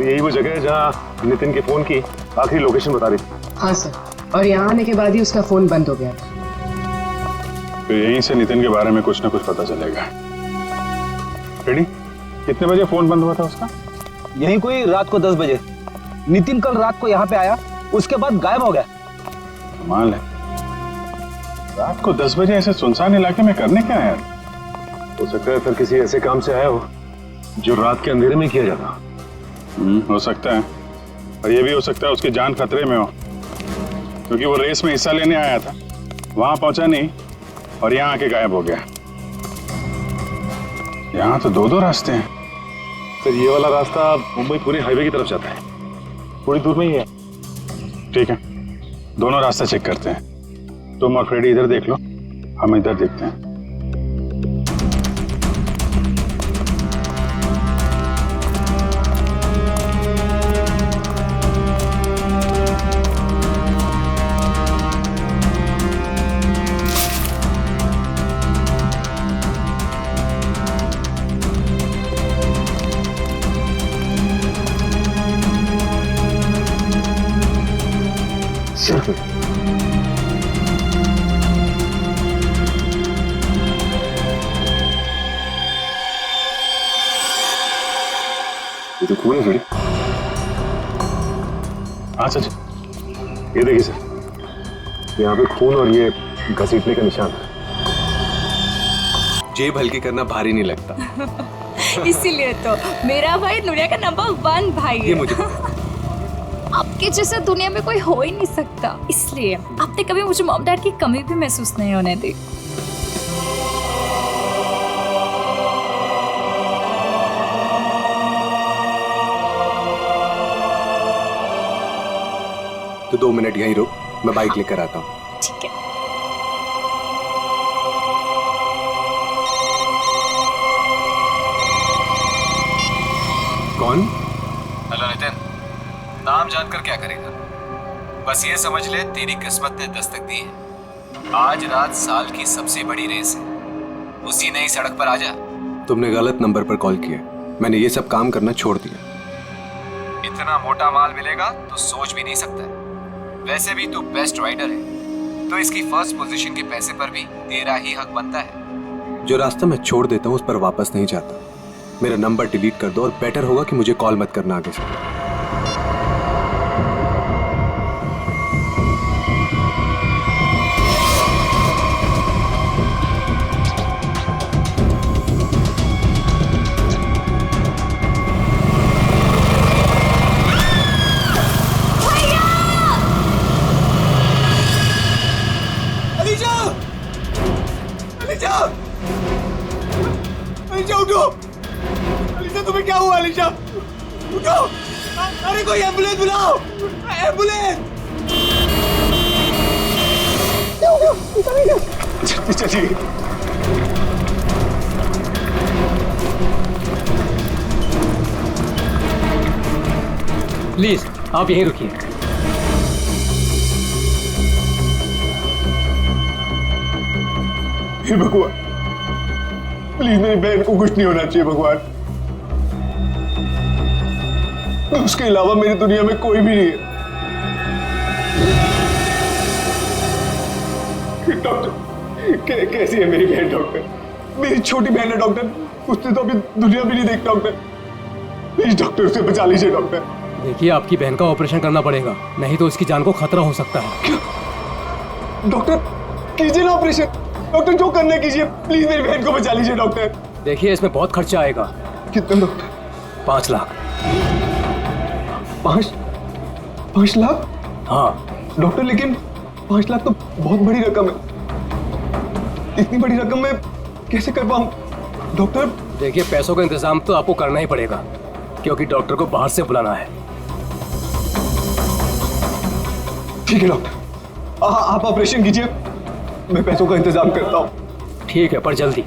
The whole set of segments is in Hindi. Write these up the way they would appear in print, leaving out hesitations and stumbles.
यही वो जगह है जहाँ नितिन के फोन की आखिरी लोकेशन बता रही थी। हाँ सर, और यहाँ आने के बाद ही उसका फोन बंद हो गया था। तो यहीं से नितिन के बारे में कुछ ना कुछ पता चलेगा। रेडी? कितने बजे फोन बंद हुआ था उसका? यही कोई रात को 10 बजे। नितिन कल रात को यहाँ पे आया, उसके बाद गायब हो गया। कमाल है, रात को 10 बजे ऐसे सुनसान इलाके में करने क्या है? हो सकता है सर किसी ऐसे काम से आया हो जो रात के अंधेरे में किया जाता। हो सकता है, और ये भी हो सकता है उसकी जान खतरे में हो, क्योंकि वो रेस में हिस्सा लेने आया था, वहां पहुंचा नहीं और यहाँ आके गायब हो गया। यहाँ तो दो रास्ते हैं। सर ये वाला रास्ता मुंबई पुणे हाईवे की तरफ जाता है, थोड़ी दूर में ही है। ठीक है, दोनों रास्ते चेक करते हैं। तुम और फ्रेडी इधर देख लो, हम इधर देखते हैं। ये तो खून है सर। हाँ सच, ये देखिए सर, यहाँ पे खून और ये घसीटने का निशान है। जेब हल्की करना भारी नहीं लगता। इसीलिए तो मेरा भाई दुनिया का नंबर 1 भाई है। ये मुझे आपके जैसा दुनिया में कोई हो ही नहीं सकता, इसलिए आपने कभी मुझे मॉम डैड की कमी भी महसूस नहीं होने दी। तो 2 मिनट यहीं रुक, मैं बाइक लेकर आता हूँ। ठीक है। कौन? हेलो नितिन, नाम जानकर क्या करेगा? बस ये समझ ले तेरी किस्मत ने दस्तक दी है। आज रात साल की सबसे बड़ी रेस है, उसी नई सड़क पर आजा। तुमने गलत नंबर पर कॉल किया, मैंने ये सब काम करना छोड़ दिया। इतना मोटा माल मिलेगा तो सोच भी नहीं सकता है। वैसे भी तू बेस्ट राइडर है, तो इसकी फर्स्ट पोजीशन के पैसे पर भी तेरा ही हक बनता है। जो रास्ता मैं छोड़ देता हूँ उस पर वापस नहीं जाता। मेरा नंबर डिलीट कर दो और बेटर होगा कि मुझे कॉल मत करना आगे से। अलीशा उठो! अलीशा तुम्हें क्या हुआ? अलीशा उठो! अरे कोई एम्बुलेंस बुलाओ! एम्बुलेंस! चलिए। प्लीज आप यहीं रुकिए। हे भगवान, प्लीज मेरी बहन को कुछ नहीं होना चाहिए भगवान। उसके अलावा मेरी दुनिया में कोई भी नहीं है। डॉक्टर, कैसी है मेरी बहन? डॉक्टर, मेरी छोटी बहन है डॉक्टर, उसने तो अभी दुनिया भी नहीं देखी डॉक्टर। प्लीज डॉक्टर, उसे बचा लीजिए डॉक्टर। देखिए आपकी बहन का ऑपरेशन करना पड़ेगा, नहीं तो उसकी जान को खतरा हो सकता है। क्या? डॉक्टर कीजिए ना ऑपरेशन। डॉक्टर जो करना कीजिए, प्लीज मेरी बहन को बचा लीजिए डॉक्टर। देखिए इसमें बहुत खर्चा आएगा। कितना डॉक्टर? 5 लाख। 5 लाख? हाँ डॉक्टर, लेकिन 5 लाख तो बहुत बड़ी रकम है। इतनी बड़ी रकम मैं कैसे कर पाऊं डॉक्टर? देखिए पैसों का इंतजाम तो आपको करना ही पड़ेगा, क्योंकि डॉक्टर को बाहर से बुलाना है। ठीक है डॉक्टर, आप ऑपरेशन कीजिए, मैं पैसों का इंतजाम करता हूँ। ठीक है, पर जल्दी।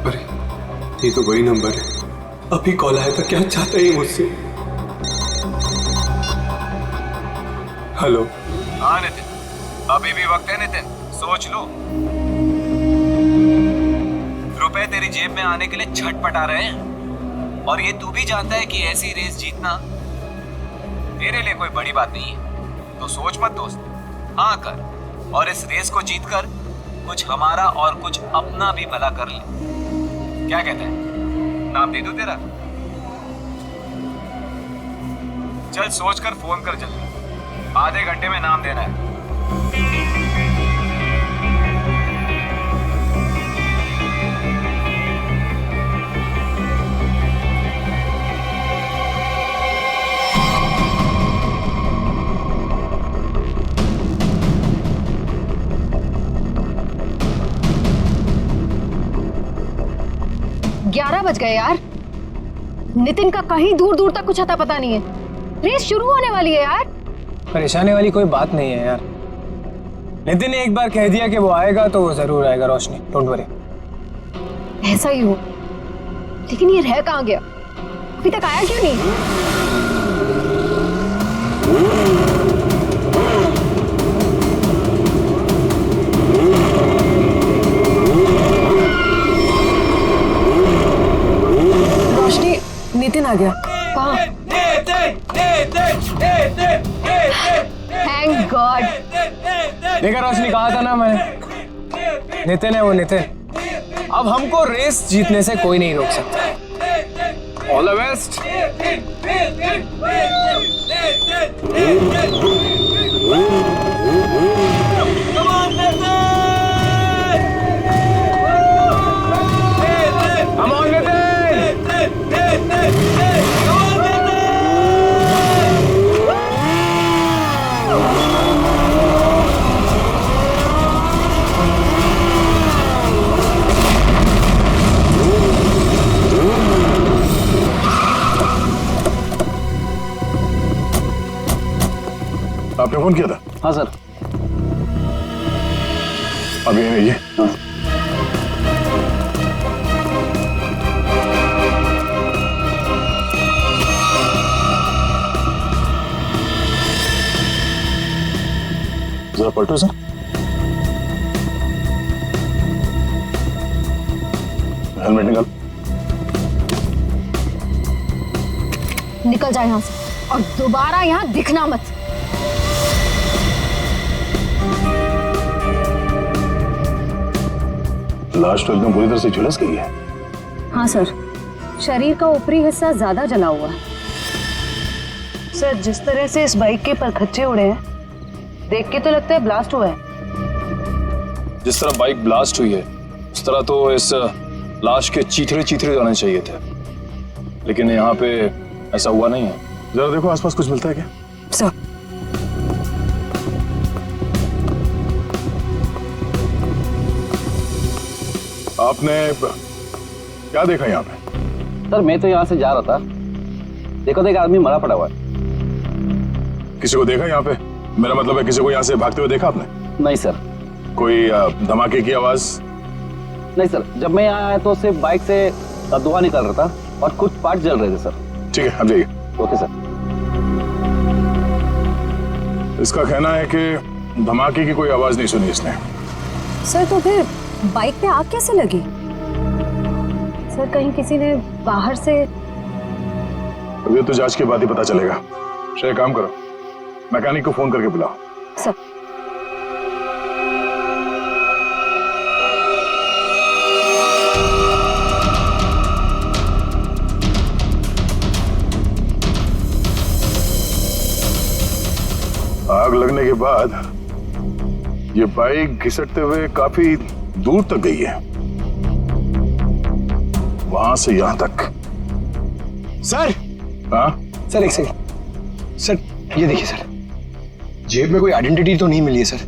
अरे ये तो वही नंबर है, अभी कॉल आया था। क्या चाहता है मुझसे? हेलो। हाँ नितिन, अभी भी वक्त है नितिन, सोच लो। रुपए तेरी जेब में आने के लिए छटपटा रहे हैं, और ये तू भी जानता है कि ऐसी रेस जीतना तेरे लिए कोई बड़ी बात नहीं है। तो सोच मत दोस्त, हाँ कर, और इस रेस को जीतकर कुछ हमारा और कुछ अपना भी भला कर ले। क्या कहता है, नाम दे दूं तेरा? चल सोच कर फोन कर जल्दी, आधे घंटे में नाम देना है। बज गए यार। नितिन का कहीं दूर दूर तक कुछ अता पता नहीं है। रेस शुरू होने वाली है यार। परेशानी वाली कोई बात नहीं है यार। नितिन ने एक बार कह दिया कि वो आएगा तो वो जरूर आएगा रोशनी, डोंट वरी। ऐसा ही हो, लेकिन ये रह कहाँ गया? अभी तक आया क्यों नहीं? रोशनी, नितिन आ गया। कहाँ? Thank God. देखा रोशनी, कहा था ना मैंने, नितिन है वो, नितिन। अब हमको रेस जीतने से कोई नहीं रोक सकता। All the best. Come on, Nitin! आपने फोन किया था? हाँ सर। अब ये रहिए। हाँ। जरा पलटो सर। हेलमेट निकाल। निकल जाए यहाँ से और दोबारा यहाँ दिखना मत। लाश तो एकदम पूरी तरह से झुलस गई है। हाँ सर, शरीर का ऊपरी हिस्सा ज्यादा जला हुआ है। सर, जिस तरह से इस बाइक के परखच्चे उड़े हैं, देख के तो लगता है ब्लास्ट हुआ है। जिस तरह बाइक ब्लास्ट हुई है उस तरह तो इस लाश के चीथड़े चीथड़े जाने चाहिए थे, लेकिन यहाँ पे ऐसा हुआ नहीं है। जरा देखो आसपास कुछ मिलता है क्या? सर, आपने क्या देखा यहाँ पे? सर मैं तो यहाँ से जा रहा था, देखो तो एक आदमी मरा पड़ा हुआ है। किसी को देखा यहाँ पे? मेरा मतलब है किसी को यहाँ से भागते हुए देखा आपने? नहीं सर। कोई धमाके की आवाज? नहीं सर, जब मैं यहाँ आया तो सिर्फ बाइक से धुआं निकल रहा था और कुछ पार्ट जल रहे थे सर। ठीक है, अब जाइए। Okay sir. इसका कहना है कि धमाके की कोई आवाज नहीं सुनी इसने। सर तो फिर बाइक पे आग कैसे लगी? सर कहीं किसी ने बाहर से? अब ये तो जांच के बाद ही पता चलेगा। श्रेय, काम करो, मैकेनिक को फोन करके बुलाओ। सर। आग लगने के बाद ये बाइक घिसटते हुए काफी दूर तक गई है, वहां से यहां तक। सर। हाँ सर एक सेकंड। सर ये देखिए सर, जेब में कोई आइडेंटिटी तो नहीं मिली है सर,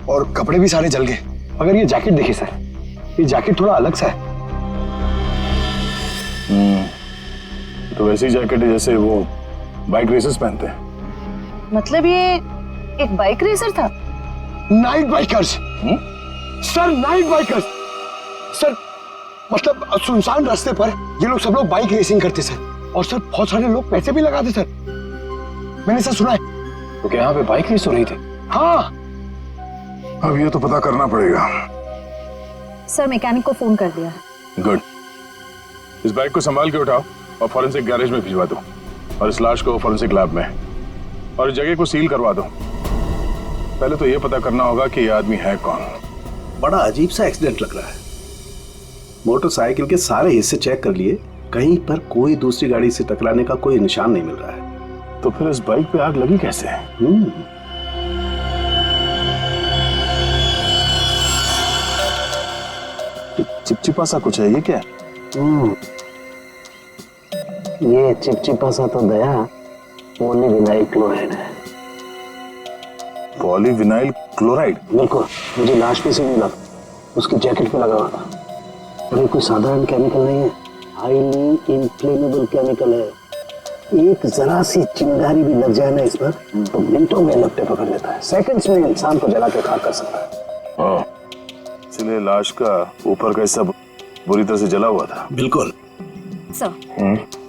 और कपड़े भी सारे जल गए। अगर ये जैकेट देखिए सर, ये जैकेट थोड़ा अलग सा है। तो वैसी जैकेट है जैसे वो बाइक रेसर्स पहनते हैं। मतलब ये एक बाइक रेसर था? Night bikers sir, night bikers sir. मतलब सुनसान रास्ते पर ये लोग सब लोग बाइक रेसिंग करते सर, और सर बहुत सारे लोग पैसे भी लगाते सर, मैंने सर सुना है। तो क्या यहाँ पे बाइक रेस हो रही थी? हाँ। अब ये तो पता करना पड़ेगा। सर मैकेनिक को फोन कर दिया। गुड। इस बाइक को संभाल के उठाओ और फॉरेंसिक गैरेज में भिजवा दो, और इस लाश को फॉरेंसिक लैब में, और इस जगह को सील करवा दो। पहले तो ये पता करना होगा कि ये आदमी है कौन। बड़ा अजीब सा एक्सीडेंट लग रहा है। मोटरसाइकिल के सारे हिस्से चेक कर लिए, कहीं पर कोई दूसरी गाड़ी से टकराने का कोई निशान नहीं मिल रहा है। तो फिर इस बाइक पे आग लगी कैसे? चिपचिपा सा कुछ है, ये क्या? ये चिपचिपा सा तो दया पॉलीविनाइल क्लोराइड है। Polyvinyl chloride? बिल्कुल, मुझे लाश पे से मिला, उसकी जैकेट पे लगा हुआ था। और ये कोई साधारण केमिकल नहीं है, हाईली इन्फ्लेमेबल केमिकल है। एक जरा सी चिंगारी भी लग जाए ना इस पर तो मिनटों में लपटे पकड़ लेता है, सेकंड्स में इंसान को जला के खाक कर सकता है। इसलिए लाश का ऊपर का हिस्सा बुरी तरह से जला हुआ था। बिल्कुल सर,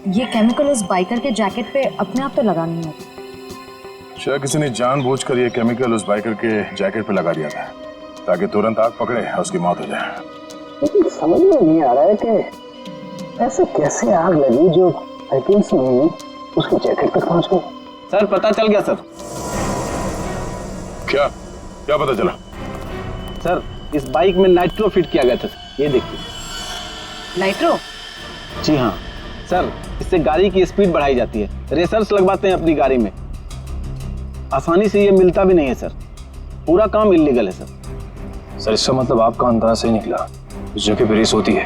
ये केमिकल उस बाइकर के जैकेट पे अपने आप तो लगा नहीं होता। शायद किसी ने जानबूझकर ये केमिकल उस बाइकर के जैकेट पे लगा दिया था ताकि तुरंत आग पकड़े और उसकी मौत हो जाए। लेकिन समझ में नहीं आ रहा है कि ऐसे कैसे आग लगी जो सेकंड्स में उसकी जैकेट तक पहुंच गई। सर पता चल गया सर। क्या क्या पता चला? सर इस बाइक में नाइट्रो फिट किया गया था, ये देखिए। नाइट्रो? जी हाँ सर, इससे गाड़ी की स्पीड बढ़ाई जाती है। रेसर्स लगवाते हैं अपनी गाड़ी में, आसानी से ये मिलता भी नहीं है सर। पूरा काम इल्लीगल है सर। सर इसका मतलब आपका अंदाजा सही निकला, उस जगह पे रेस होती है।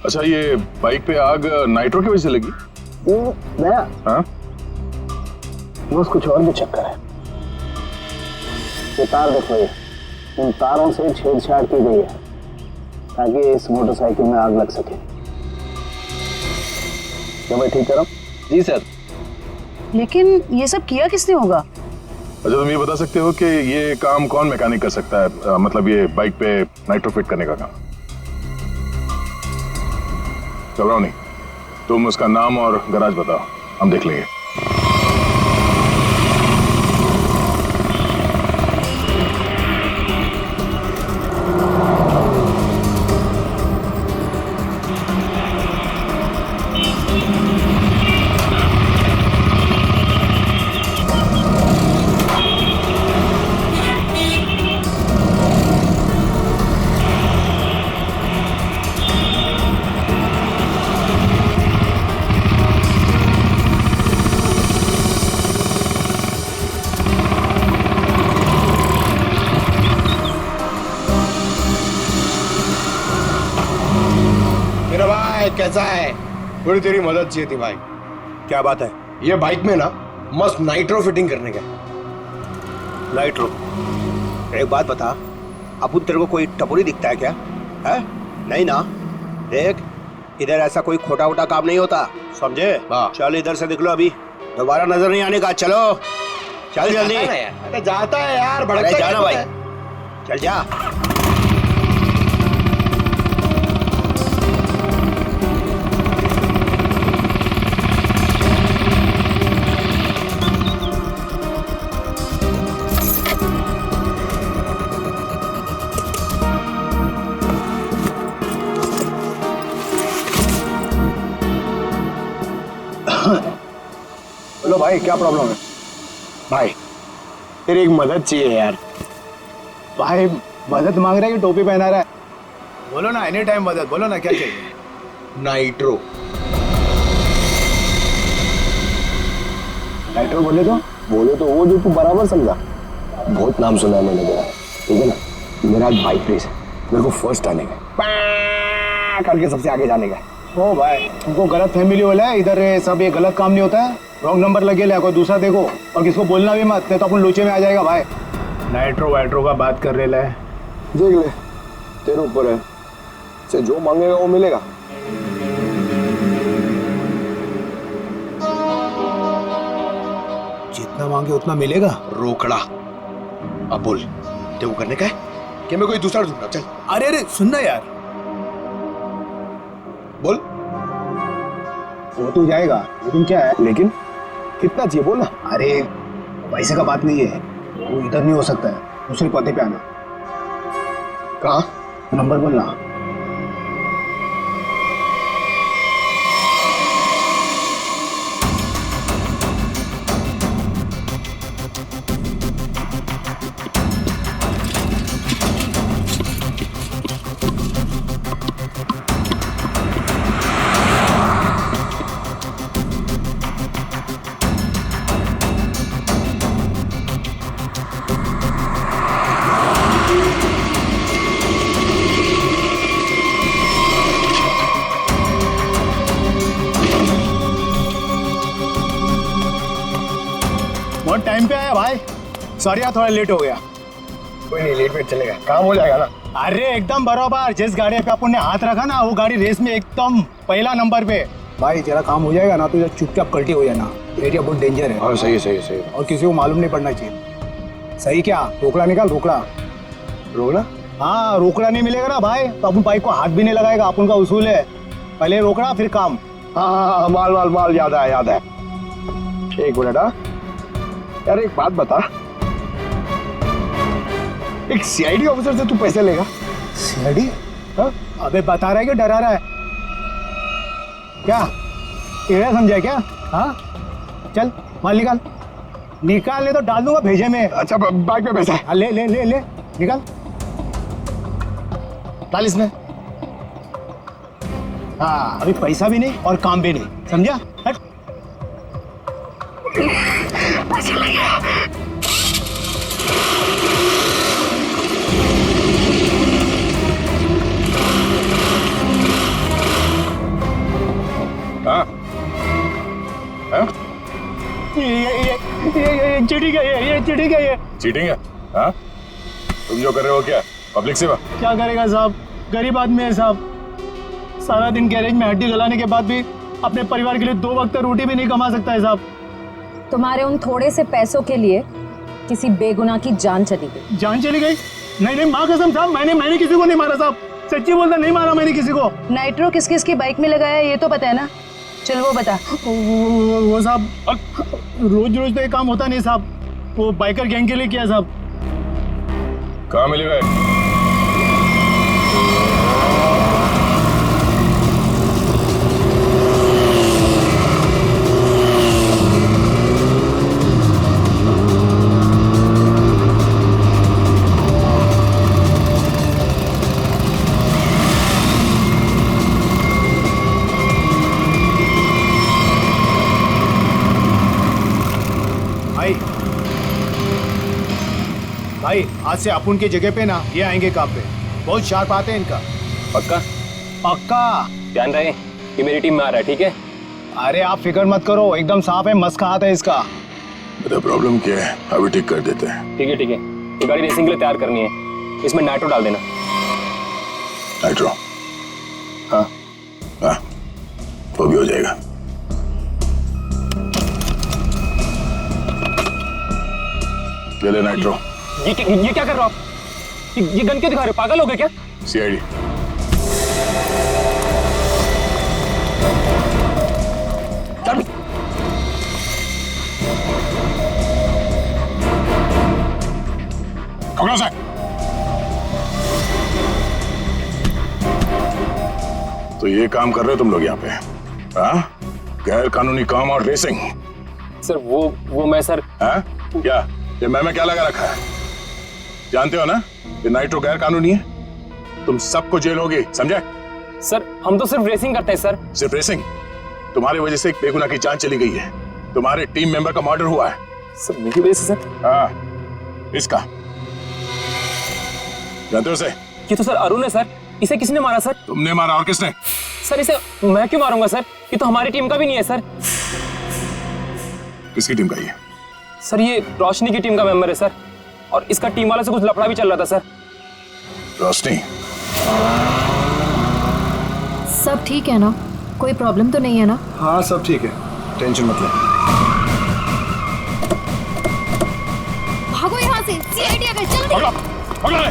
अच्छा, ये बाइक पे आग नाइट्रो की वजह से लगी? दया, हाँ? बस कुछ और भी चक्कर है। ये तार देखो, ये इन तारों से छेड़छाड़ की गई है ताकि इस मोटरसाइकिल में आग लग सके। क्या मैं ठीक करूं? जी सर। लेकिन ये सब किया किसने होगा? अच्छा, तुम ये बता सकते हो कि ये काम कौन मैकेनिक कर सकता है? मतलब ये बाइक पे नाइट्रो फिट करने का काम। घबराओ नहीं, तुम उसका नाम और गराज बताओ, हम देख लेंगे। मेरा भाई कैसा है? थोड़ी तेरी मदद चाहिए थी भाई। क्या बात है? ये बाइक में ना मस्त नाइट्रो फिटिंग करने का। नाइट्रो? एक बात बता, अब तेरे को कोई टपोरी दिखता है क्या? है? नहीं ना? देख, इधर ऐसा कोई खोटा वोटा काम नहीं होता, समझे? चल इधर से दिख लो, अभी दोबारा नजर नहीं आने का। चलो चल जल्दी। अरे जाता है यार, भड़कता जाना भाई, चल जा। बोलो भाई, क्या प्रॉब्लम है? भाई तेरी एक मदद चाहिए यार। भाई मदद मांग रहा है कि टोपी पहना रहा है? बोलो ना, एनी टाइम मदद, बोलो ना क्या चाहिए। नाइट्रो। नाइट्रो बोले तो वो जो तू बराबर समझा। बहुत नाम सुना है मैंने तेरा, ठीक है ना? मेरा एक बाइक रेस है, मेरे को फर्स्ट आने का, करके सबसे आगे जाने का। ओ भाई, तुमको गलत फैमिली वाला है, इधर सब ये गलत काम नहीं होता है। रॉन्ग नंबर लगे ले, कोई दूसरा देखो, और किसको बोलना भी मत, नहीं तो अपन लोचे में आ जाएगा भाई। नाइट्रो वाइट्रो का बात कर रहे है, देख ले, तेरे ऊपर है, से जो मांगेगा वो मिलेगा। जितना मांगे उतना मिलेगा। रोकड़ा। अब बोल, तेरे को करने का है कि मैं कोई दूसरा ढूंढूंगा? चल। अरे सुनना यार, बोल। वो तो जाएगा, लेकिन क्या है? लेकिन कितना चाहिए बोल ना। अरे पैसे का बात नहीं है, वो इधर नहीं हो सकता है, दूसरे पते पे आना। कहाँ? नंबर बोलना। बहुत टाइम पे आया भाई। सॉरी यार थोड़ा लेट हो गया। कोई नहीं, लेट वेट चलेगा, काम हो जाएगा ना। अरे एकदम बराबर, जिस गाड़ी पे अपन ने हाथ रखा ना वो गाड़ी रेस में एकदम पहला नंबर पे। भाई तेरा काम हो जाएगा ना तो चुपचाप कल्टी हो जाना, एरिया बहुत डेंजर है। हाँ सही सही सही। और किसी को मालूम नहीं पड़ना चाहिए। सही क्या? रोकड़ा निकाल, रोकड़ा। रोकड़ा? हाँ, रोकड़ा नहीं मिलेगा ना भाई तो अपन बाइक को हाथ भी नहीं लगाएगा, अपन का उसूल है पहले रोकड़ा फिर काम। हाँ, माल माल माल, याद है याद है। एक मिनट। हाँ यार एक बात बता, एक सीआईडी ऑफिसर से तू पैसे लेगा? सीआईडी? हाँ? अबे बता रहा है कि डरा रहा है? क्या तेरा समझा क्या? हाँ चल माल निकाल, निकाल ले तो डाल दूंगा भेजे में। अच्छा बाइक पे पैसा है? हाँ ले ले ले ले निकाल, डाल इसमें। हाँ अभी पैसा भी नहीं और काम भी नहीं, समझा? हट। हाँ? हाँ? ये चीटिंग है, ये चीटिंग है, ये चीटिंग है? हाँ? तुम जो कर रहे हो क्या पब्लिक सेवा? क्या करेगा साहब, गरीब आदमी है साहब, सारा दिन गैरेज में हड्डी गलाने के बाद भी अपने परिवार के लिए 2 वक्त रोटी भी नहीं कमा सकता है साहब। तुम्हारे उन थोड़े से पैसों के लिए किसी बेगुनाह की जान चली गई। जान चली गई? नहीं नहीं माँ कसम साहब, मैंने किसी को नहीं मारा साहब, सच्ची बोलता, नहीं मारा मैंने किसी को। नाइट्रो किस किस की बाइक में लगाया ये तो पता है ना? चल वो बता। वो साहब रोज रोज तो ये काम होता नहीं साहब, वो बाइकर गैंग के लिए किया साहब। कहाँ मिलेगा? भाई आज से अपुन की जगह पे ना ये आएंगे काम पे, बहुत शार्प आते हैं इनका। पक्का? पक्का। ध्यान रहे कि मेरी टीम में आ रहा है, ठीक है? अरे आप फिक्र मत करो, एकदम साफ है, मस्त का हाथ है इसका। मेरा प्रॉब्लम क्या है अभी ठीक कर देते हैं। ठीक है ठीक है, ये गाड़ी रेसिंग के लिए तैयार करनी है, इसमें नाइट्रो डाल देना। नाइट्रो? हाँ हाँ वो भी हो जाएगा। ले ले नाइट्रो। ये क्या कर रहे हो आप? ये गन क्यों दिखा रहे हो, पागल हो गए क्या? सीआईडी। तो ये काम कर रहे हो तुम लोग यहाँ पे? हाँ? गैर कानूनी काम और रेसिंग? सर वो मैं सर। हाँ? क्या ये मैं क्या लगा रखा है? जानते हो ना ये नाइट्रो गैर कानूनी है, तुम सबको जेल होगी, समझे? सर हम तो सिर्फ रेसिंग करते हैं सर। सिर्फ रेसिंग? तुम्हारी वजह से एक बेगुनाह की जान चली गई है, तुम्हारे टीम मेंबर का मर्डर हुआ है। सर मेरी वजह से सर? हाँ इसका जानते हो उसे? ये तो सर अरुण है सर, इसे किसने मारा सर? तुमने मारा, और किसने? सर इसे मैं क्यों मारूंगा सर, ये तो हमारी टीम का भी नहीं है सर। किसकी टीम का ये? सर ये रोशनी की टीम का मेंबर है सर, और इसका टीम वाला से कुछ लफड़ा भी चल रहा था सर। रोशनी? सब ठीक है ना, कोई प्रॉब्लम तो नहीं है ना? हाँ सब ठीक है, टेंशन मत ले। भागो यहाँ से, सीआईडी आ गई, जल्दी। पकड़ो, पकड़ो ले।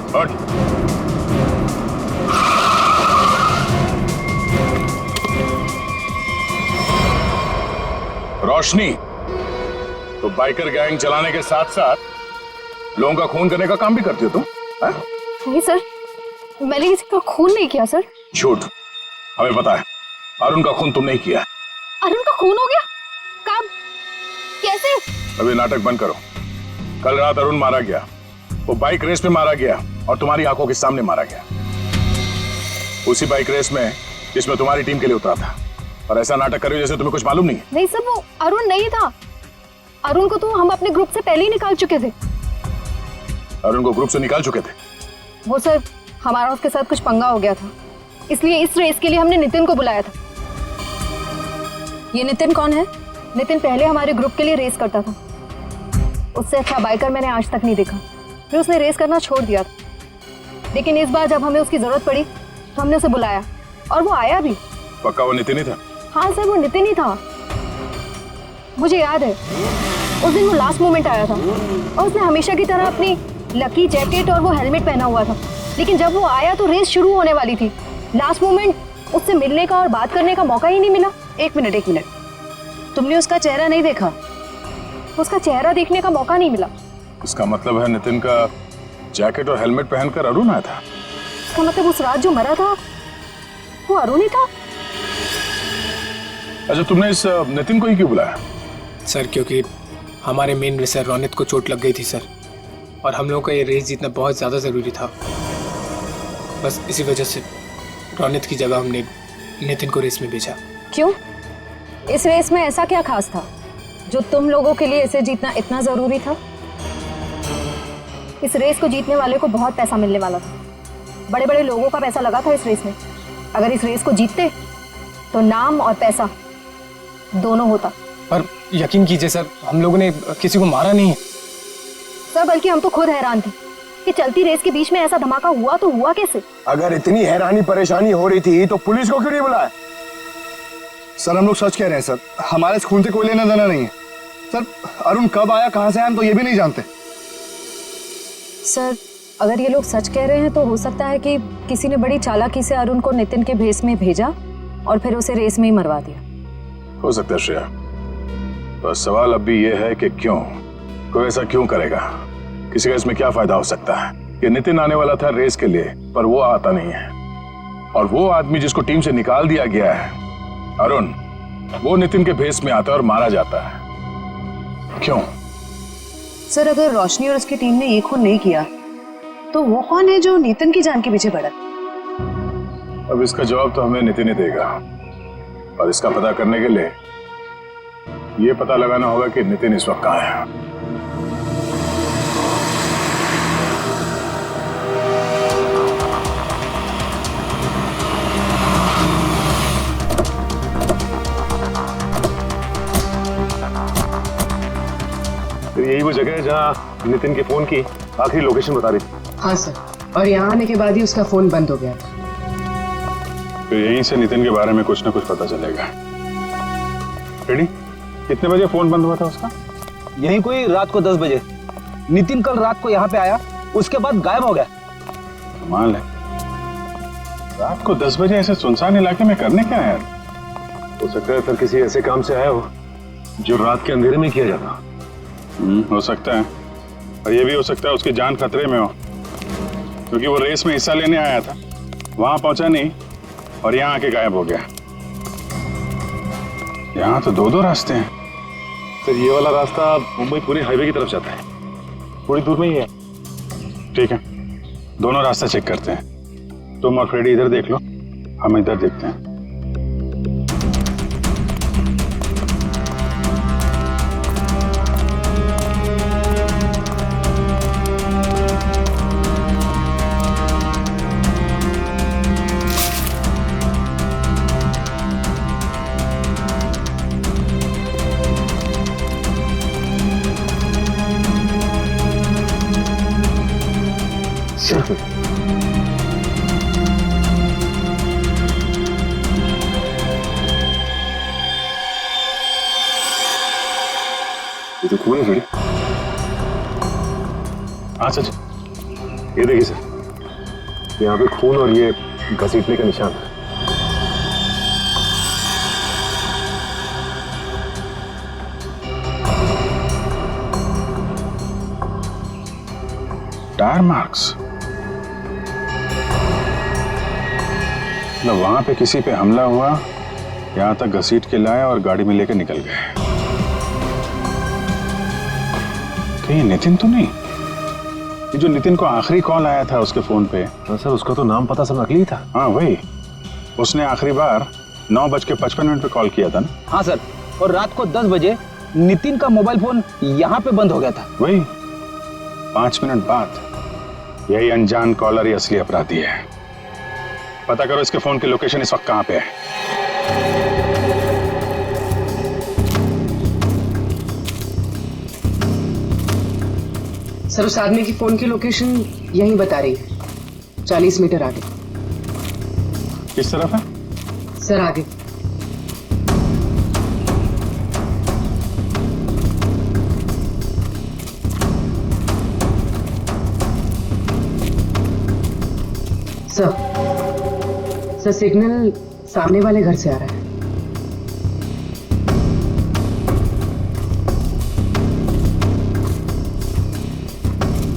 हट। रोशनी, तो बाइकर गैंग चलाने के साथ साथ लोगों का खून करने का काम भी करती हो तुम? हाँ? नहीं सर, मैंने किसी का खून नहीं किया सर। झूठ, हमें पता है अरुण का खून तुमने ही किया है। अरुण का खून हो गया? कब? कैसे? अभी नाटक बंद करो। कल रात अरुण मारा गया, वो बाइक रेस में मारा गया और तुम्हारी आंखों के सामने मारा गया, उसी बाइक रेस में जिसमें तुम्हारी टीम के लिए उतरा था। और ऐसा नाटक कर रही हो जैसे तुम्हें कुछ मालूम नहीं है। नहीं सर, वो अरुण नहीं था। अरुण को तो हम अपने ग्रुप से पहले ही निकाल चुके थे। अरुण को ग्रुप से निकाल चुके थे? वो सर, हमारा उसके साथ कुछ पंगा हो गया था, इसलिए इस रेस के लिए हमने नितिन को बुलाया था। ये नितिन कौन है? नितिन पहले हमारे ग्रुप के लिए रेस करता था। उससे अच्छा बाइकर मैंने आज तक नहीं देखा। फिर उसने रेस करना छोड़ दिया था, लेकिन इस बार जब हमें उसकी जरूरत पड़ी तो हमने उसे बुलाया और वो आया भी। पक्का वो नितिन ही था? हाँ सर, वो नितिन ही था। मुझे याद है उस दिन वो लास्ट मोमेंट आया था और उसने हमेशा की तरह अपनी लकी जैकेट और वो हेलमेट पहना हुआ था, लेकिन जब वो आया तो रेस शुरू होने वाली थी। लास्ट मोमेंट उससे मिलने का और बात करने का मौका ही नहीं मिला। एक मिनट, तुमने उसका चेहरा नहीं देखा? उसका चेहरा देखने का मौका नहीं मिला। इसका मतलब है नितिन का जैकेट और हेलमेट पहनकर अरुण आया था? इसका मतलब उस रात जो मरा था वो अरुण ही था। अच्छा, तुमने इस नितिन को ही क्यों बुलाया? सर, क्योंकि हमारे मेन रेसर रोनित को चोट लग गई थी सर, और हम लोगों का ये रेस जीतना बहुत ज़्यादा ज़रूरी था। बस इसी वजह से रोनित की जगह हमने नितिन को रेस में भेजा। क्यों? इस रेस में ऐसा क्या खास था जो तुम लोगों के लिए इसे जीतना इतना जरूरी था? इस रेस को जीतने वाले को बहुत पैसा मिलने वाला था। बड़े बड़े लोगों का पैसा लगा था इस रेस में। अगर इस रेस को जीतते तो नाम और पैसा दोनों होता। पर यकीन कीजिए सर, हम लोगों ने किसी को मारा नहीं है सर, बल्कि हम तो खुद हैरान थे कि चलती रेस के बीच में ऐसा धमाका हुआ तो हुआ कैसे? अगर इतनी हैरानी परेशानी हो रही थी तो पुलिस को क्यों नहीं बुलाया? सर, हम लोग सच कह रहे हैं सर, हमारे इस खून से कोई लेना देना नहीं है। सर, अरुण कब आया, कहां से आया, हम तो ये भी नहीं जानते। सर, अगर ये लोग सच कह रहे हैं तो हो सकता है कि किसी ने बड़ी चालाकी से अरुण को नितिन के भेस में भेजा और फिर उसे रेस में ही मरवा दिया। हो सकता है श्रेया, पर सवाल अब भी ये है कि क्यों? कोई ऐसा क्यों करेगा? किसी का इसमें क्या फायदा हो सकता है कि नितिन आने वाला था रेस के लिए पर वो आता नहीं है, और वो आदमी जिसको टीम से निकाल दिया गया है अरुण, वो नितिन के भेस में आता है और मारा जाता है। क्यों? सर, अगर रोशनी और उसकी टीम ने ये खून नहीं किया तो वो कौन है जो नितिन की जान के पीछे पड़ा? अब इसका जवाब तो हमें नितिन ही देगा, और इसका पता करने के लिए ये पता लगाना होगा कि नितिन इस वक्त कहाँ है। तो यही वो जगह है जहाँ नितिन के फोन की आखिरी लोकेशन बता रही थी। हाँ सर, और यहाँ आने के बाद ही उसका फोन बंद हो गया था। तो यहीं से नितिन के बारे में कुछ ना कुछ पता चलेगा। रेडी? कितने बजे फोन बंद हुआ था उसका? यही कोई रात को 10 बजे। नितिन कल रात को यहाँ पे आया, उसके बाद गायब हो गया। कमाल है, रात को 10 बजे ऐसे सुनसान इलाके में करने क्या है? हो सकता है सर किसी ऐसे काम से आया हो जो रात के अंधेरे में किया जाता। हो सकता है, और ये भी हो सकता है उसकी जान खतरे में हो, क्योंकि वो रेस में हिस्सा लेने आया था, वहां पहुंचा नहीं और यहाँ आके गायब हो गया। यहाँ तो दो रास्ते हैं। सर, ये वाला रास्ता मुंबई पुणे हाईवे की तरफ जाता है, थोड़ी दूर में ही है। ठीक है, दोनों रास्ता चेक करते हैं। तुम और फ्रेडी इधर देख लो, हम इधर देखते हैं। ये तो खून है। हाँ सच, ये देखिए सर, यहाँ पे खून और ये घसीटने का निशान है। टायर मार्क्स, मतलब वहां पे किसी पे हमला हुआ, यहां तक घसीट के लाए और गाड़ी में लेकर निकल गए। कहीं नितिन तो नहीं? ये जो नितिन को आखिरी कॉल आया था उसके फोन पे। सर उसका तो नाम पता सब नकली था। हाँ वही, उसने आखिरी बार 9:55 पे कॉल किया था ना। हाँ सर, और रात को 10 बजे नितिन का मोबाइल फोन यहाँ पे बंद हो गया था। वही 5 मिनट बाद यही अनजान कॉलर ही असली अपराधी है। पता करो इसके फोन की लोकेशन इस वक्त कहां पे है। सर उस आदमी की फोन की लोकेशन यहीं बता रही है, 40 मीटर आगे। किस तरफ है? सर आगे। सर सिग्नल सामने वाले घर से आ रहा है।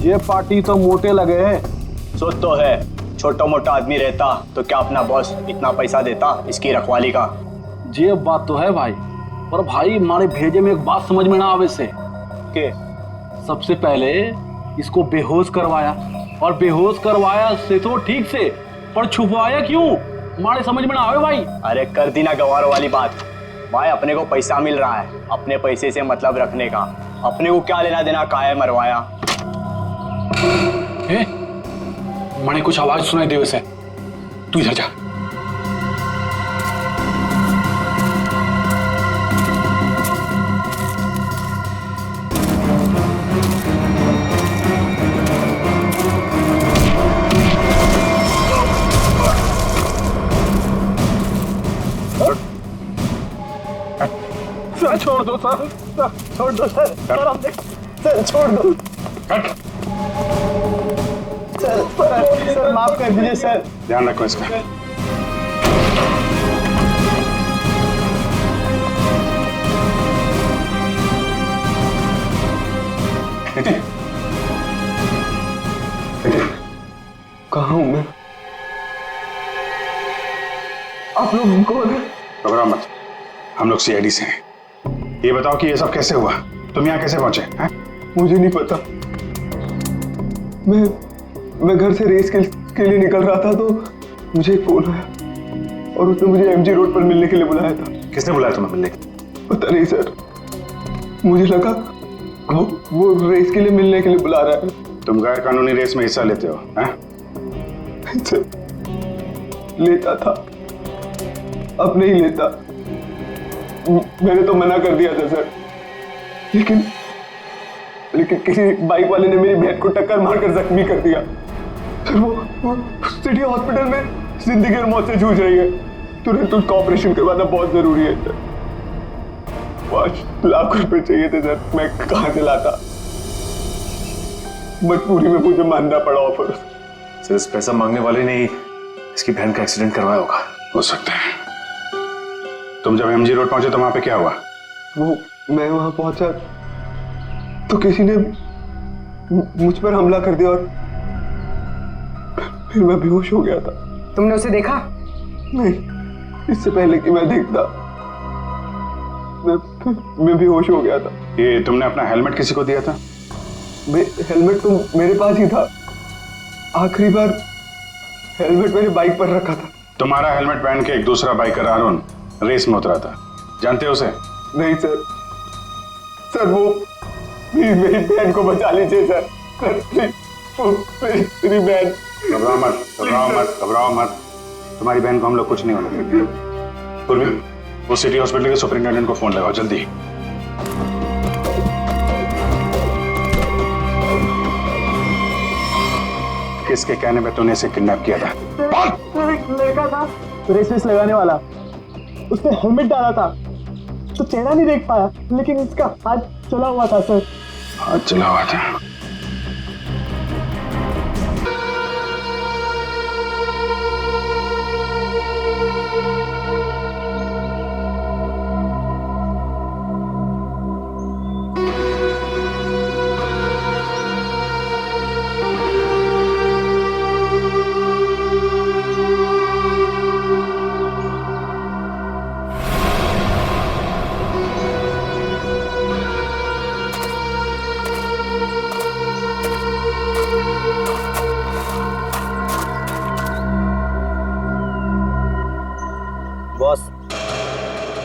ये पार्टी तो मोटे लगे हैं। सोच तो है, छोटा मोटा आदमी रहता तो क्या अपना बॉस इतना पैसा देता इसकी रखवाली का। ये बात तो है भाई, पर भाई हमारे भेजे में एक बात समझ में ना आवे से के सबसे पहले इसको बेहोश करवाया, और बेहोश करवाया से तो ठीक से, पर छुपवाया क्यों हमारे समझ में ना आवे भाई। अरे कर दी ना गवार वाली बात भाई, अपने को पैसा मिल रहा है, अपने पैसे से मतलब रखने का, अपने को क्या लेना देना काहे मरवाया। मैंने कुछ आवाज सुनाई दे वैसे, तू इधर जा। सर छोड़ दो सर, छोड़ दो सर, सर छोड़ दो सर, माफ कर दीजिए सर। ध्यान रखो इसका। कहाँ हूं मैं? आप लोग कौन है? घबराओ मत, हम लोग सीआईडी से हैं। ये बताओ कि ये सब कैसे हुआ, तुम यहाँ कैसे पहुंचे हैं? मुझे नहीं पता। मैं घर से रेस के लिए निकल रहा था तो मुझे एक फोन आया और उसने मुझे एमजी रोड पर मिलने के लिए बुलाया था। किसने बुलाया तुम्हें मिलने के लिए? पता नहीं सर, मुझे लगा वो रेस के लिए मिलने के लिए बुला रहा है। तुम गैर कानूनी रेस में हिस्सा लेते हो? सर लेता था, अब नहीं लेता। मैंने तो मना कर दिया था सर, लेकिन किसी बाइक वाले ने मेरी बहन को टक्कर मारकर जख्मी कर दिया। सर वो सिटी हॉस्पिटल में जिंदगी और मौत से जूझ रही है। तुरंत उसका ऑपरेशन करवाना बहुत जरूरी है सर। 5 लाख रुपए चाहिए थे सर, मैं कहां से लाता? मजबूरी में मुझे मानना पड़ा ऑफर। सर इस पैसा मांगने वाले ने इसकी बहन का एक्सीडेंट करवाया होगा। हो सकता है। तुम जब एमजी रोड पहुंचे तो वहां पे क्या हुआ? वो मैं वहां पहुंचा तो किसी ने मुझ पर हमला कर दिया और फिर मैं बेहोश हो गया था। तुमने उसे देखा? नहीं, इससे पहले कि मैं देखता मैं बेहोश हो गया था। ये तुमने अपना हेलमेट किसी को दिया था? हेलमेट तो मेरे पास ही था। आखिरी बार हेलमेट मैंने बाइक पर रखा था। तुम्हारा हेलमेट पहन के एक दूसरा बाइकर अरुण रेस में उतरा था, जानते हो उसे? नहीं सर, सर वो मेरी बहन को बचा लीजिए सर, मेरी बहन। घबराओ मत, घबराओ मत, घबराओ मत, तुम्हारी बहन को हम लोग कुछ नहीं होने देंगे। पूर्वी, वो सिटी हॉस्पिटल के सुपरिंटेंडेंट को फोन लगाओ जल्दी। किसके कहने पे तूने इसे किडनैप किया था? लड़का था रेस लगाने वाला, उसने हेलमेट डाला था तो चेहरा नहीं देख पाया, लेकिन इसका हाथ चला हुआ था सर। हाथ चला हुआ था?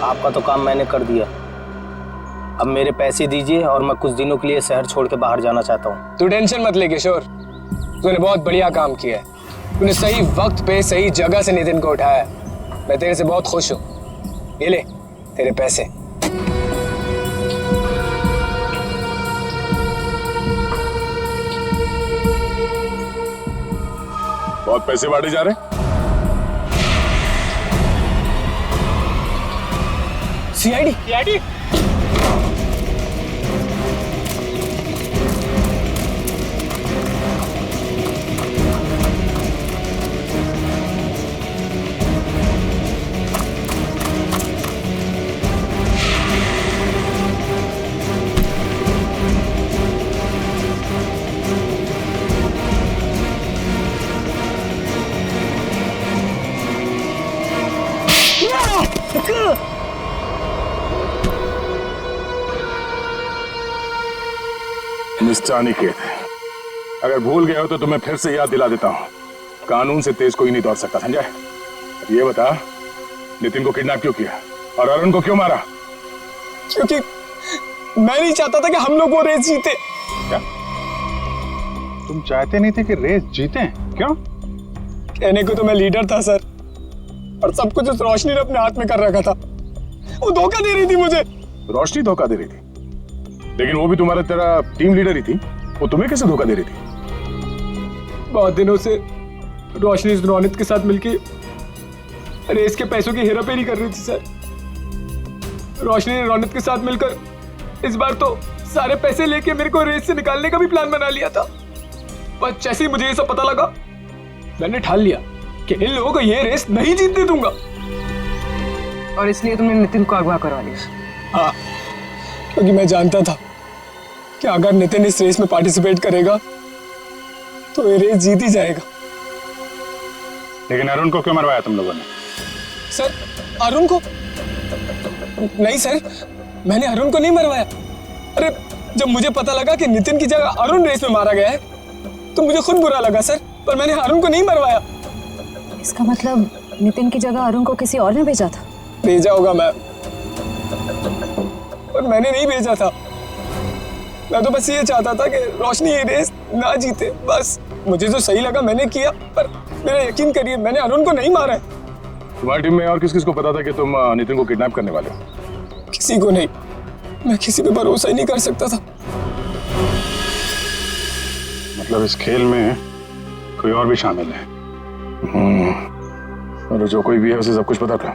आपका तो काम मैंने कर दिया। अब मेरे पैसे दीजिए और मैं कुछ दिनों के लिए शहर छोड़ के बाहर जाना चाहता हूँ। तू टेंशन मत ले किशोर, तूने बहुत बढ़िया काम किया है। तूने सही वक्त पे सही जगह से नितिन को उठाया है। मैं तेरे से बहुत खुश हूँ। ये ले तेरे पैसे। बहुत पैसे बांटे जा रहे हैं। सीआईडी मिस्टर अनिकेत, अगर भूल गए हो तो तुम्हें फिर से याद दिला देता हूँ, कानून से तेज कोई नहीं दौड़ सकता, समझा? ये बता, नितिन को किडनैप क्यों किया और अरुण को क्यों मारा? क्योंकि मैं नहीं चाहता था कि हम लोग वो रेस जीते। क्या तुम चाहते नहीं थे कि रेस जीते? क्यों? कहने को तो मैं लीडर था सर, और सब कुछ उस रोशनी ने अपने हाथ में कर रखा था। वो धोखा दे रही थी मुझे। रोशनी धोखा दे रही थी? लेकिन वो भी तुम्हारा तेरा टीम लीडर ही थी, वो तुम्हें कैसे धोखा दे रही थी? बहुत दिनों से रोशनी रोनित के साथ मिलके रेस के पैसों की हेराफेरी कर रही थी सर। रोशनी ने रोनित के साथ मिलकर इस बार तो सारे पैसे लेके मेरे को रेस से निकालने का भी प्लान बना लिया था। पर जैसे ही मुझे ये सब पता लगा, मैंने ठान लिया कि इन लोगों को ये रेस नहीं जीतने दूंगा। और इसलिए तुमने नितिन को अगवा करवा लिया? हाँ, क्योंकि मैं जानता था कि अगर नितिन इस रेस में पार्टिसिपेट करेगा तो ये रेस जीत ही जाएगा। लेकिन अरुण को क्यों मरवाया तुम लोगों ने? सर, अरुण को नहीं सर, मैंने अरुण को नहीं मरवाया। अरे जब मुझे पता लगा कि नितिन की जगह अरुण रेस में मारा गया है तो मुझे खुद बुरा लगा सर, पर मैंने अरुण को नहीं मरवाया। इसका मतलब नितिन की जगह अरुण को किसी और ने भेजा था? भेजा होगा मैम, पर मैंने नहीं भेजा था। मैं तो बस ये चाहता था कि रोशनी ये रेस ना जीते, बस। मुझे जो सही लगा मैंने किया, पर मेरा यकीन करिए मैंने अरुण को नहीं मारा है। तुम्हारी टीम में और किस किस को पता था कि तुम नितिन को किडनैप करने वाले हो? किसी को नहीं, मैं किसी पे भरोसा ही नहीं कर सकता था। मतलब इस खेल में कोई और भी शामिल है? और जो कोई भी है उसे सब कुछ पता था?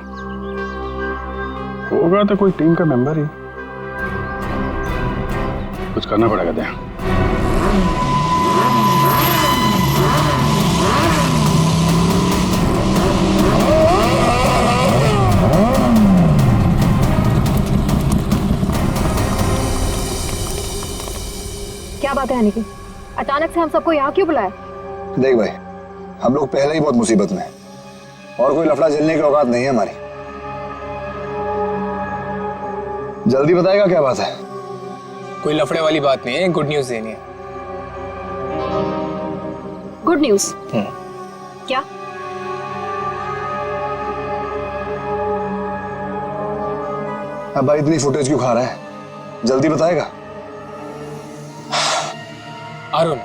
होगा तो कोई टीम का मेंबर ही। कुछ करना पड़ेगा दया। क्या बात है अनिकेत, अचानक से हम सबको यहाँ क्यों बुलाया? देख भाई, हम लोग पहले ही बहुत मुसीबत में हैं और कोई लफड़ा झेलने की औकात नहीं है हमारी। जल्दी बताएगा क्या बात है? कोई लफड़े वाली बात नहीं है, गुड न्यूज देनी है। Good news? क्या? अब भाई इतनी फुटेज क्यों खा रहा है? जल्दी बताएगा। अरुण,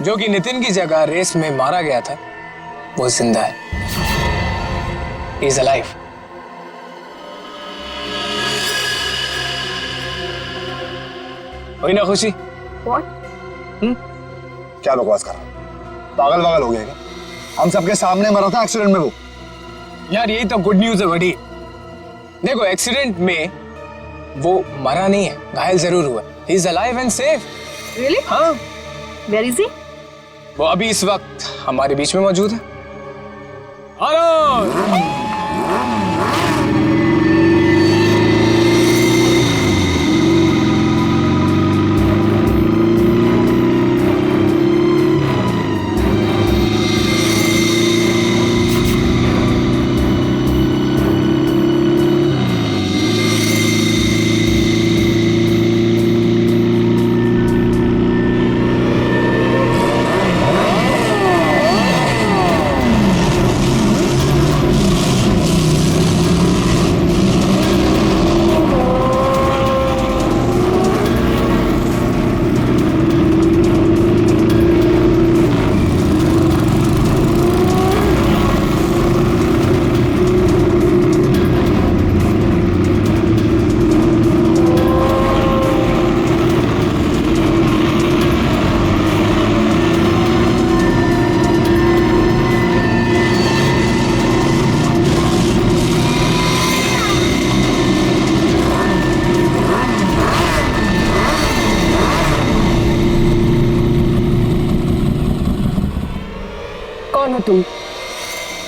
जो कि नितिन की जगह रेस में मारा गया था, वो जिंदा है। He is alive. हुई ना खुशी? What? क्या बकवास कर रहा है? पागल वागल हो गया क्या? हम सबके सामने मरा था एक्सीडेंट में वो। यार यही तो गुड न्यूज है बड़ी। देखो एक्सीडेंट में वो मरा नहीं है, घायल जरूर हुआ। He is alive and safe. Really? हाँ। Where is he? वो अभी इस वक्त हमारे बीच में मौजूद है। अरुण! कौन हो तुम?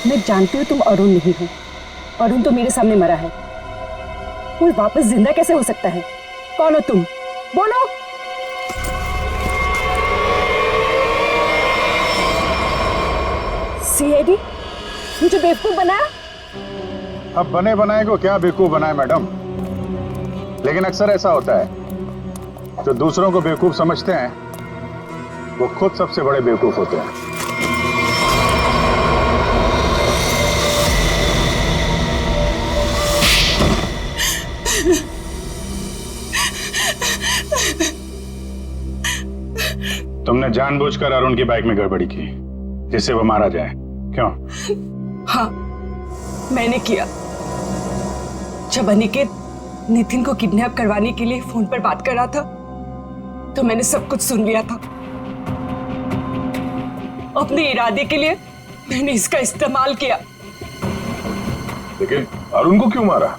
मैं जानती हूँ तुम अरुण नहीं हो। अरुण तो मेरे सामने मरा है, कोई वापस जिंदा कैसे हो सकता है? कौन हो तुम? बोलो। सीआईडी मुझे बेवकूफ बनाया? अब बने बनाए को क्या बेवकूफ बनाए मैडम, लेकिन अक्सर ऐसा होता है, जो दूसरों को बेवकूफ समझते हैं वो खुद सबसे बड़े बेवकूफ होते हैं। तुमने जानबूझकर अरुण की बाइक में गड़बड़ी की जिससे वो मारा जाए, क्यों? हाँ, मैंने किया। जब अनिकेत नितिन को किडनैप करवाने के लिए फोन पर बात कर रहा था तो मैंने सब कुछ सुन लिया था। अपने इरादे के लिए मैंने इसका इस्तेमाल किया। लेकिन अरुण को क्यों मारा?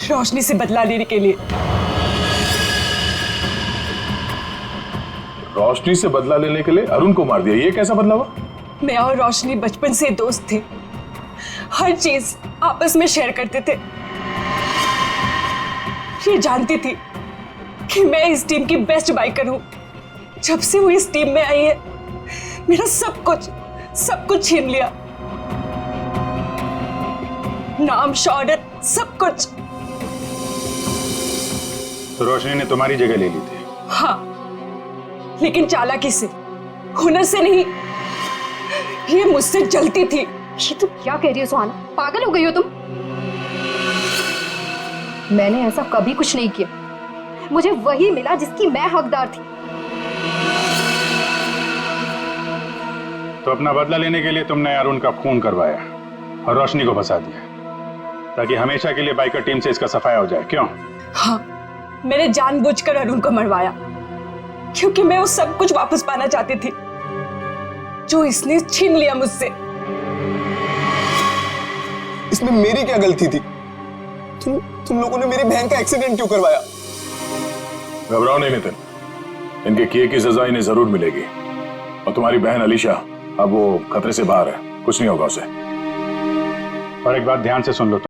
रोशनी से बदला लेने के लिए। रोशनी से बदला लेने के लिए अरुण को मार दिया, ये कैसा बदला हुआ? मैं और रोशनी बचपन से दोस्त थे, हर चीज आपस में शेयर करते थे। ये जानती थी कि मैं इस टीम की बेस्ट बाइकर हूं। जब से वो इस टीम में आई है मेरा सब कुछ छीन लिया, नाम, शौहरत, सब कुछ। तो रोशनी ने तुम्हारी जगह ले ली थी? हाँ, लेकिन चालाकी से, हुनर से नहीं। ये मुझसे जलती थी। ये तुम क्या कह रही हो सुहाना? पागल हो गई हो तुम? मैंने ऐसा कभी कुछ नहीं किया। मुझे वही मिला जिसकी मैं हकदार थी। तो अपना बदला लेने के लिए तुमने अरुण का खून करवाया और रोशनी को फंसा दिया ताकि हमेशा के लिए बाइकर टीम से इसका सफाया हो जाए, क्यों? हाँ, मैंने जानबूझकर अरुण को मरवाया क्योंकि मैं वो सब कुछ वापस पाना चाहती थी जो इसने छीन लिया मुझसे। इसमें मेरी क्या गलती थी? तुम लोगों ने मेरी बहन का एक्सीडेंट क्यों करवाया? घबराओ नहीं नितिन, इनके किए की सजा इन्हें जरूर मिलेगी। और तुम्हारी बहन अलीशा अब वो खतरे से बाहर है, कुछ नहीं होगा उसे। और एक बात ध्यान से सुन लो।